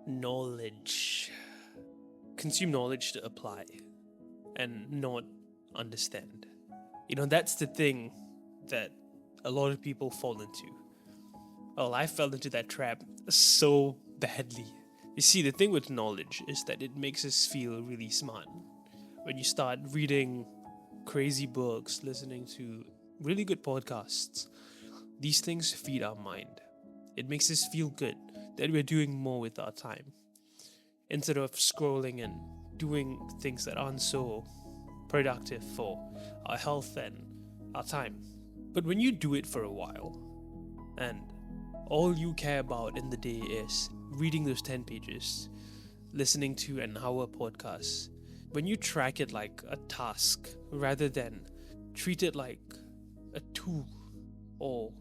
Knowledge. Consume knowledge to apply and not understand. That's the thing that a lot of people fall into. Well, I fell into that trap so badly. You see, the thing with knowledge is that it makes us feel really smart. When you start reading crazy books, listening to really good podcasts, these things feed our mind. It makes us feel good that we're doing more with our time instead of scrolling and doing things that aren't so productive for our health and our time. But when you do it for a while and all you care about in the day is reading those 10 pages, listening to an hour podcast, when you track it like a task rather than treat it like a tool, or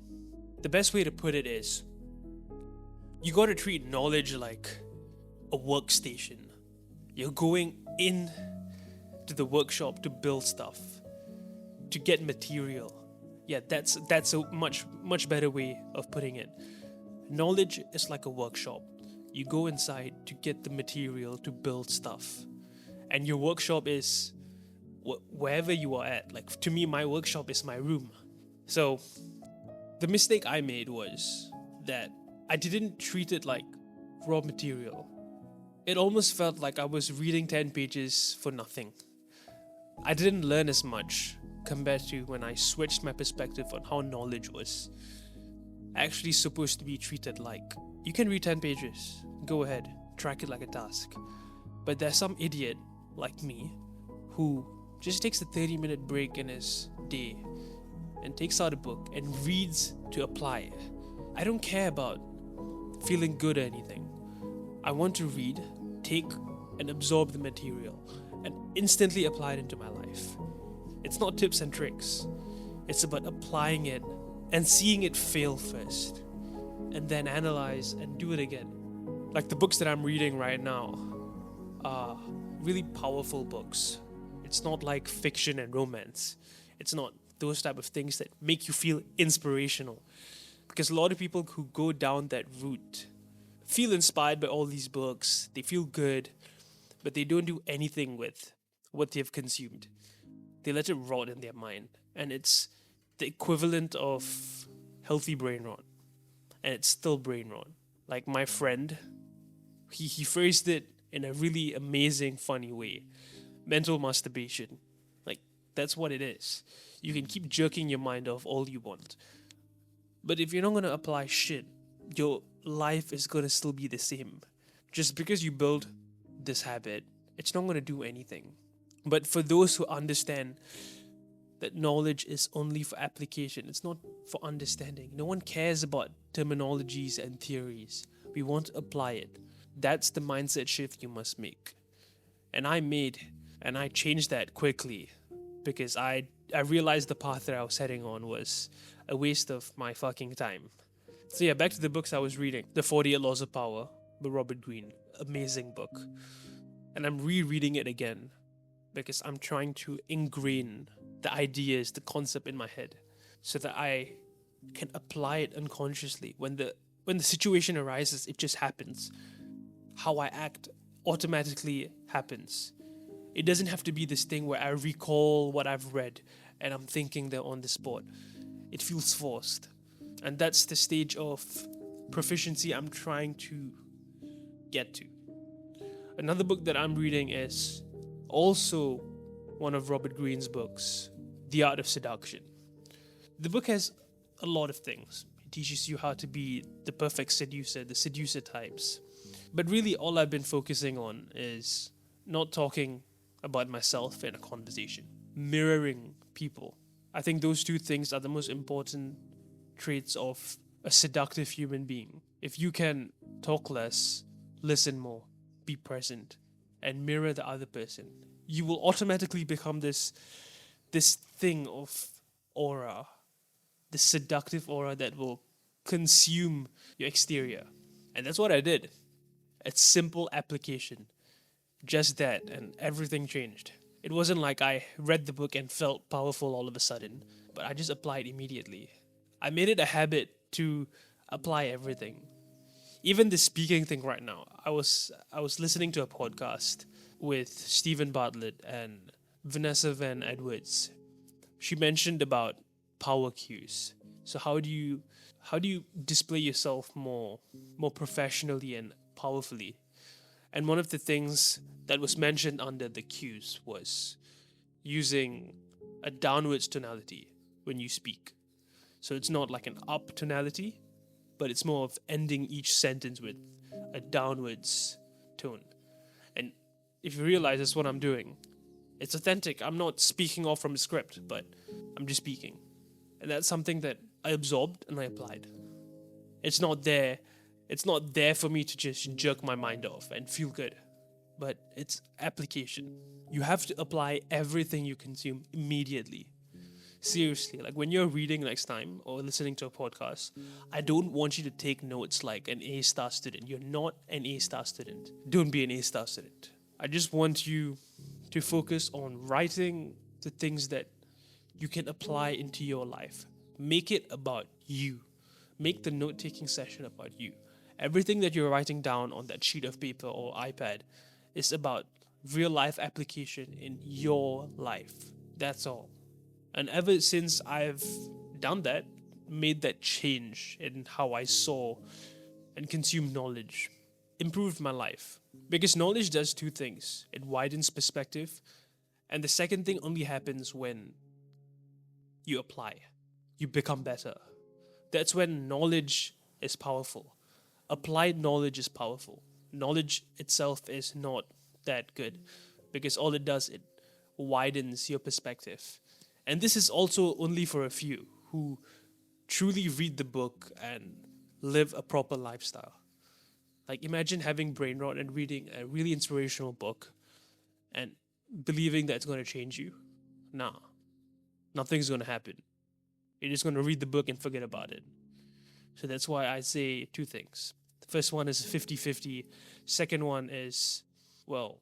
the best way to put it is you gotta treat knowledge like a workstation. You're going in to the workshop to build stuff, to get material. Yeah, that's a much better way of putting it. Knowledge is like a workshop. You go inside to get the material to build stuff. And your workshop is wherever you are at. Like, to me, my workshop is my room. So the mistake I made was that I didn't treat it like raw material. It almost felt like I was reading 10 pages for nothing. I didn't learn as much compared to when I switched my perspective on how knowledge was actually supposed to be treated like. You can read 10 pages, go ahead, track it like a task. But there's some idiot like me who just takes a 30-minute break in his day and takes out a book and reads to apply. I don't care about feeling good or anything. I want to read, take, and absorb the material and instantly apply it into my life. It's not tips and tricks. It's about applying it and seeing it fail first, and then analyze and do it again. Like the books that I'm reading right now are really powerful books. It's not like fiction and romance. It's not those type of things that make you feel inspirational. Because a lot of people who go down that route feel inspired by all these books, they feel good, but they don't do anything with what they've consumed. They let it rot in their mind. And it's the equivalent of healthy brain rot. And it's still brain rot. Like my friend, he phrased it in a really amazing, funny way. Mental masturbation. Like, that's what it is. You can keep jerking your mind off all you want. But if you're not going to apply shit, your life is going to still be the same. Just because you build this habit, it's not going to do anything. But for those who understand that knowledge is only for application, it's not for understanding. No one cares about terminologies and theories. We want to apply it. That's the mindset shift you must make. And I changed that quickly because I realized the path that I was heading on was a waste of my fucking time. So yeah, back to the books I was reading. The 48 Laws of Power by Robert Greene. Amazing book. And I'm rereading it again because I'm trying to ingrain the ideas, the concept in my head so that I can apply it unconsciously. When the situation arises, it just happens. How I act automatically happens. It doesn't have to be this thing where I recall what I've read and I'm thinking there on the spot. It feels forced. And that's the stage of proficiency I'm trying to get to. Another book that I'm reading is also one of Robert Greene's books, The Art of Seduction. The book has a lot of things. It teaches you how to be the perfect seducer, the seducer types. But really all I've been focusing on is not talking about myself in a conversation, mirroring people. I think those two things are the most important traits of a seductive human being. If you can talk less, listen more, be present, and mirror the other person, you will automatically become this thing of aura, this seductive aura that will consume your exterior. And that's what I did. It's simple application. Just that, and everything changed. It wasn't like I read the book and felt powerful all of a sudden, but I just applied immediately. I made it a habit to apply everything. Even the speaking thing right now. I was listening to a podcast with Stephen Bartlett and Vanessa Van Edwards. She mentioned about power cues. So how do you display yourself more professionally and powerfully? And one of the things that was mentioned under the cues was using a downwards tonality when you speak. So it's not like an up tonality, but it's more of ending each sentence with a downwards tone. And if you realize that's what I'm doing, it's authentic. I'm not speaking off from a script, but I'm just speaking. And that's something that I absorbed and I applied. It's not there. It's not there for me to just jerk my mind off and feel good, but it's application. You have to apply everything you consume immediately. Seriously, like when you're reading next time or listening to a podcast, I don't want you to take notes like an A star student. You're not an A star student. Don't be an A star student. I just want you to focus on writing the things that you can apply into your life. Make it about you. Make the note taking session about you. Everything that you're writing down on that sheet of paper or iPad is about real life application in your life. That's all. And ever since I've done that, made that change in how I saw and consume knowledge, improved my life. Because knowledge does two things: it widens perspective, and the second thing only happens when you apply, you become better. That's when knowledge is powerful. Applied knowledge is powerful. Knowledge itself is not that good because all it does, it widens your perspective. And this is also only for a few who truly read the book and live a proper lifestyle. Like imagine having brain rot and reading a really inspirational book and believing that it's going to change you. Nah, nothing's going to happen. You're just going to read the book and forget about it. So that's why I say two things. The first one is 50-50. Second one is, well,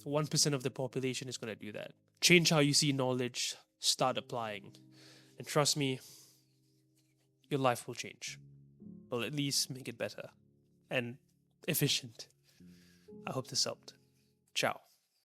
1% of the population is going to do that. Change how you see knowledge, start applying. And trust me, your life will change. Well, at least make it better and efficient. I hope this helped. Ciao.